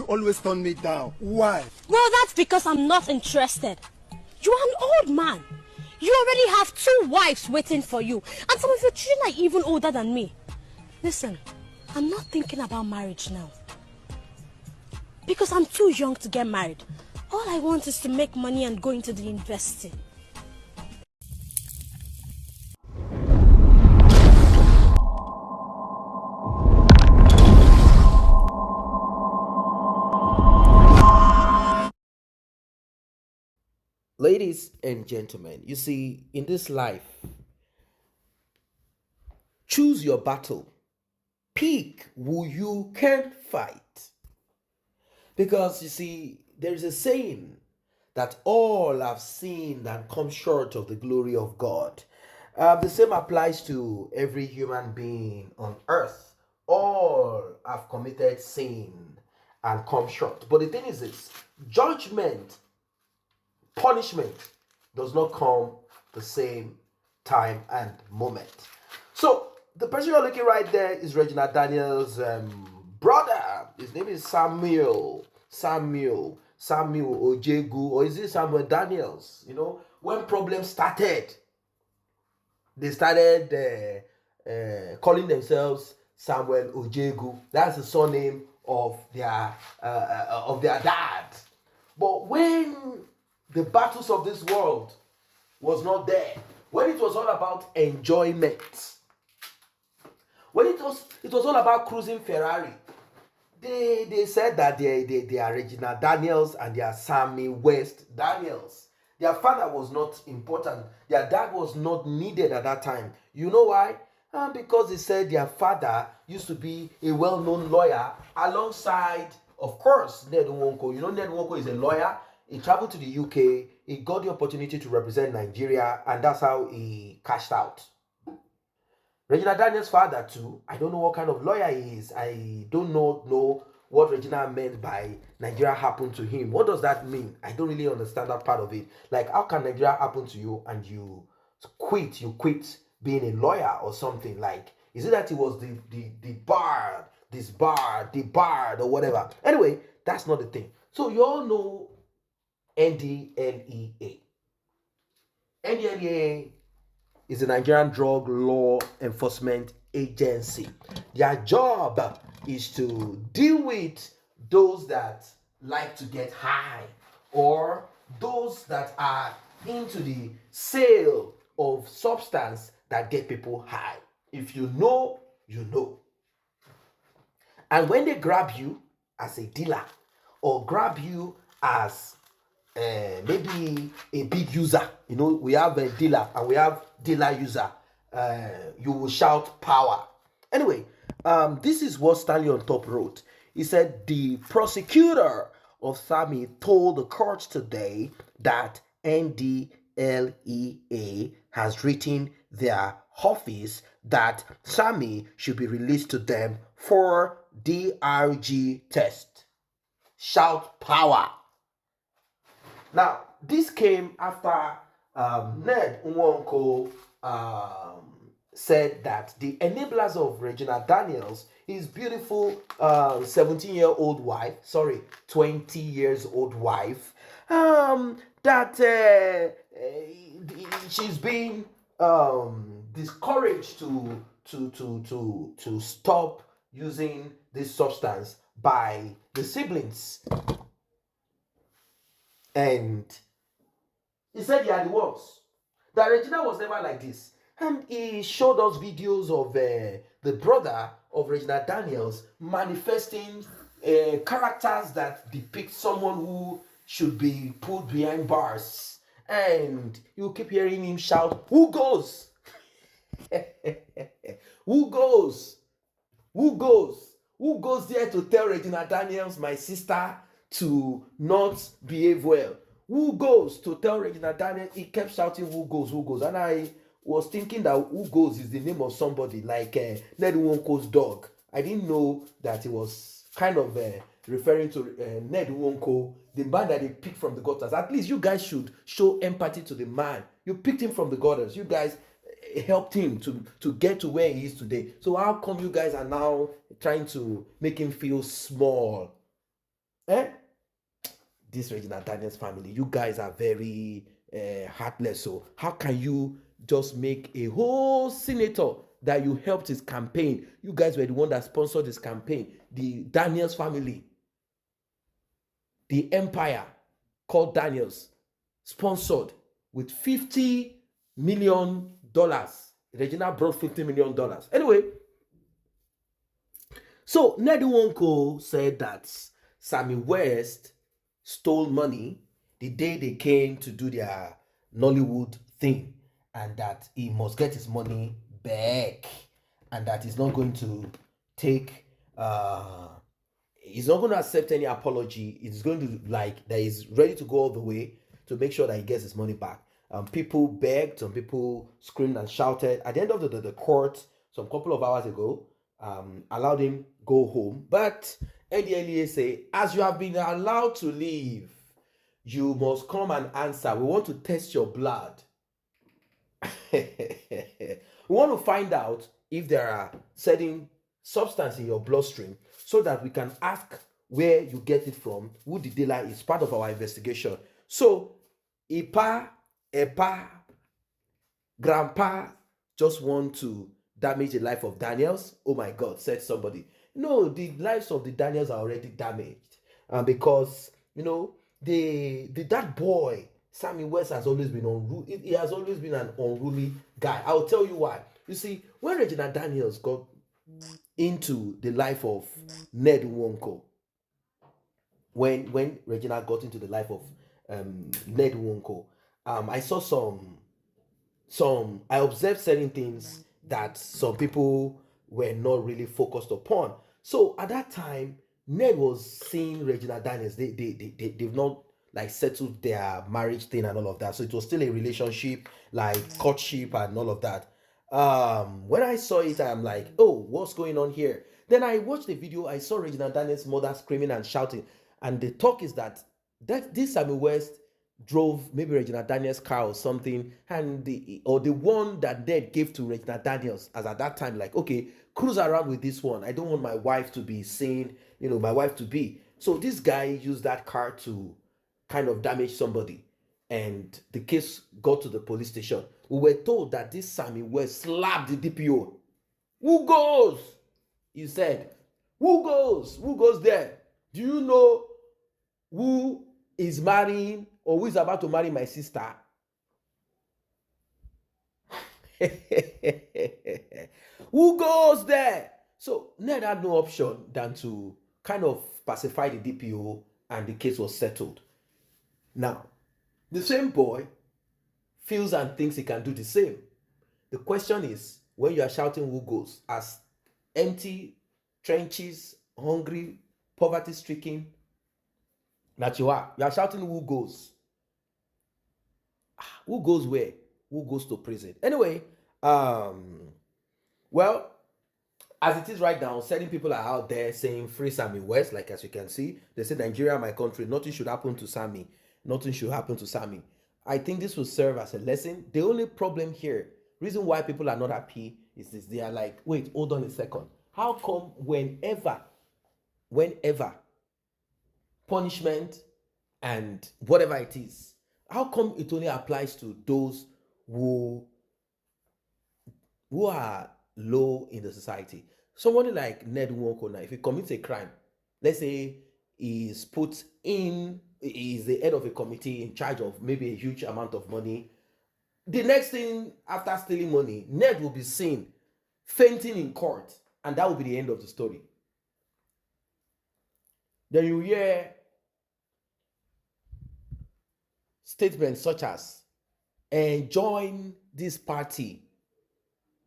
You always turn me down. Why? Well, that's because I'm not interested. You are an old man. You already have 2 wives waiting for you. And some of your children are even older than me. Listen, I'm not thinking about marriage now. Because I'm too young to get married. All I want is to make money and go into the university. Ladies and gentlemen, you see, in this life, choose your battle. Pick who you can fight. Because you see, there is a saying that all have sinned and come short of the glory of God. The same applies to every human being on earth. All have committed sin and come short. But the thing is this: judgment, punishment does not come the same time and moment. So the person you're looking right there is Regina Daniels' brother. His name is Samuel Ojegu, or is it Samuel Daniels? You know, when problems started, they started calling themselves Samuel Ojegu. That's the surname of their dad. But when the battles of this world was not there, when it was all about enjoyment, when it was all about cruising Ferrari, they said that they are Regina Daniels and they are Sammy West Daniels. Their father was not important. Their dad was not needed at that time. You know why? Because they said their father used to be a well-known lawyer alongside, of course, Ned Nwoko. You know, Ned Nwoko is a lawyer. He traveled to the UK. He got the opportunity to represent Nigeria, and that's how he cashed out. Regina Daniels' father too, I don't know what kind of lawyer he is. I don't know what Regina meant by Nigeria happened to him. What does that mean? I don't really understand that part of it. Like, how can Nigeria happen to you and you quit being a lawyer or something? Like, is it that he was the bard or whatever? Anyway, that's not the thing. So you all know Ndlea. Ndlea is the Nigerian Drug Law Enforcement Agency. Their job is to deal with those that like to get high, or those that are into the sale of substance that get people high. If you know, you know. And when they grab you as a dealer, or grab you as maybe a big user, you know, we have a dealer and we have dealer user, you will shout power. Anyway, this is what Stanley on Top wrote. He said the prosecutor of Sammy told the court today that Ndlea has written their office that Sammy should be released to them for DRG test. Shout power. Now, this came after Ned Nwoko said that the enablers of Regina Daniels, his beautiful 17-year-old wife, 20 years old wife, that she's been discouraged to stop using this substance by the siblings. And he said they are the ones. That Regina was never like this. And he showed us videos of the brother of Regina Daniels manifesting characters that depict someone who should be put behind bars. And you keep hearing him shout, "Who goes?" Who goes? Who goes? Who goes there to tell Regina Daniels, my sister, to not behave well? Who goes to tell Regina Daniels? He kept shouting, "Who goes? Who goes?" And I was thinking that who goes is the name of somebody, like Ned Nwonko's dog. I didn't know that it was kind of referring to Ned Nwonko, the man that they picked from the gutters. At least you guys should show empathy to the man. You picked him from the gutters. You guys helped him to get to where he is today. So how come you guys are now trying to make him feel small? Eh? This Regina Daniels family, you guys are very heartless. So how can you just make a whole senator that you helped his campaign? You guys were the one that sponsored his campaign. The Daniels family, the empire called Daniels, sponsored with $50 million. Regina brought $50 million. Anyway, so Ndlea Nwoko said that Sammy West stole money the day they came to do their Nollywood thing, and that he must get his money back, and that he's not going to take he's not going to accept any apology. He's going to, like, that he's ready to go all the way to make sure that he gets his money back. People begged, some people screamed and shouted. At the end of the court, some couple of hours ago, allowed him go home. But Ndlea say, as you have been allowed to leave, you must come and answer. We want to test your blood. We want to find out if there are certain substance in your bloodstream, so that we can ask where you get it from, who the dealer is, part of our investigation. So Ipa, Epa, Grandpa just want to damage the life of Daniels. Oh my God, said somebody. No, the lives of the Daniels are already damaged. Because, you know, that boy, Sammy West, has always been unruly. He has always been an unruly guy. I'll tell you why. You see, when Regina Daniels got into the life of Ndlea Nwoko, when Regina got into the life of Ndlea Nwoko, I saw I observed certain things that some people were not really focused upon. So at that time, Ned was seeing Regina Daniels. They've not like settled their marriage thing and all of that. So it was still a relationship, like courtship and all of that. When I saw it, I'm like, oh, what's going on here? Then I watched the video. I saw Regina Daniels' mother screaming and shouting, and the talk is that this Sammy West drove maybe Regina Daniels' car or something, and the one that Ned gave to Regina Daniels, as at that time, like, okay, cruise around with this one. I don't want my wife to be seen, my wife to be. So this guy used that car to kind of damage somebody, and the case got to the police station. We were told that this Sammy West slapped the DPO. Who goes? He said, who goes? Who goes there? Do you know who is marrying or who is about to marry my sister? Who goes there? So Ned had no option than to kind of pacify the DPO, and the case was settled. Now, the same boy feels and thinks he can do the same. The question is, when you are shouting who goes, as empty trenches, hungry, poverty-stricken that you are shouting who goes. Who goes where? Who goes to prison? Anyway, well, as it is right now, certain people are out there saying free Sammy West. Like, as you can see, they say Nigeria, my country, nothing should happen to Sammy. Nothing should happen to Sammy. I think this will serve as a lesson. The only problem here, reason why people are not happy, is this: they are like, wait, hold on a second. How come whenever punishment and whatever it is, how come it only applies to those who are low in the society? Somebody like Ndlea Nwoko, if he commits a crime, let's say he's the head of a committee in charge of maybe a huge amount of money. The next thing after stealing money, Ned will be seen fainting in court, and that will be the end of the story. Then you hear statements such as, join this party,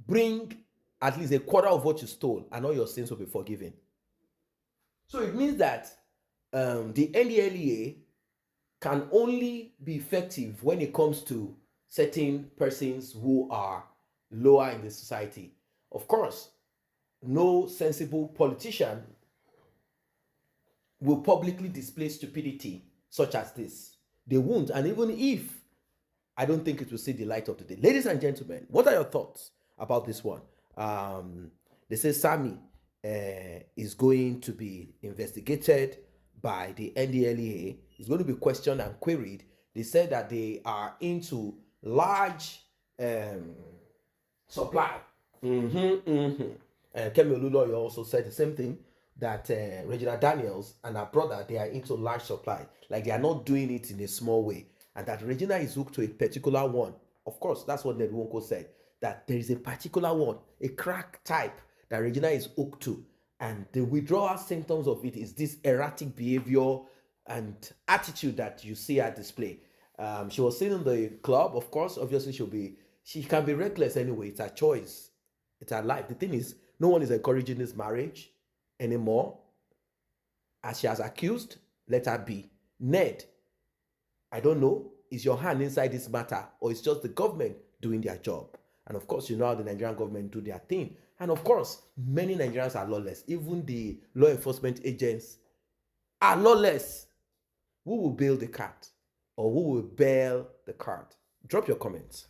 bring at least a quarter of what you stole, and all your sins will be forgiven. So it means that the Ndlea can only be effective when it comes to certain persons who are lower in the society. Of course, no sensible politician will publicly display stupidity such as this. They won't, and even if, I don't think it will see the light of the day. Ladies and gentlemen, what are your thoughts about this one? They say Sammy is going to be investigated by the Ndlea. It's going to be questioned and queried. They said that they are into large supply. Kemi Oluloyo also said the same thing, that Regina Daniels and her brother, they are into large supply. Like they are not doing it in a small way. And that Regina is hooked to a particular one. Of course, that's what Ned Wonko said. That there is a particular one, a crack type that Regina is hooked to. And the withdrawal symptoms of it is this erratic behavior and attitude that you see at display. She was seen in the club, of course. Obviously, she can be reckless anyway. It's her choice. It's her life. The thing is, no one is encouraging this marriage anymore. As she has accused, let her be. Ned, I don't know, is your hand inside this matter, or it's just the government doing their job? And of course, you know how the Nigerian government do their thing. And of course, many Nigerians are lawless. Even the law enforcement agents are lawless. Who will bail the cat? Or who will bail the cat? Drop your comments.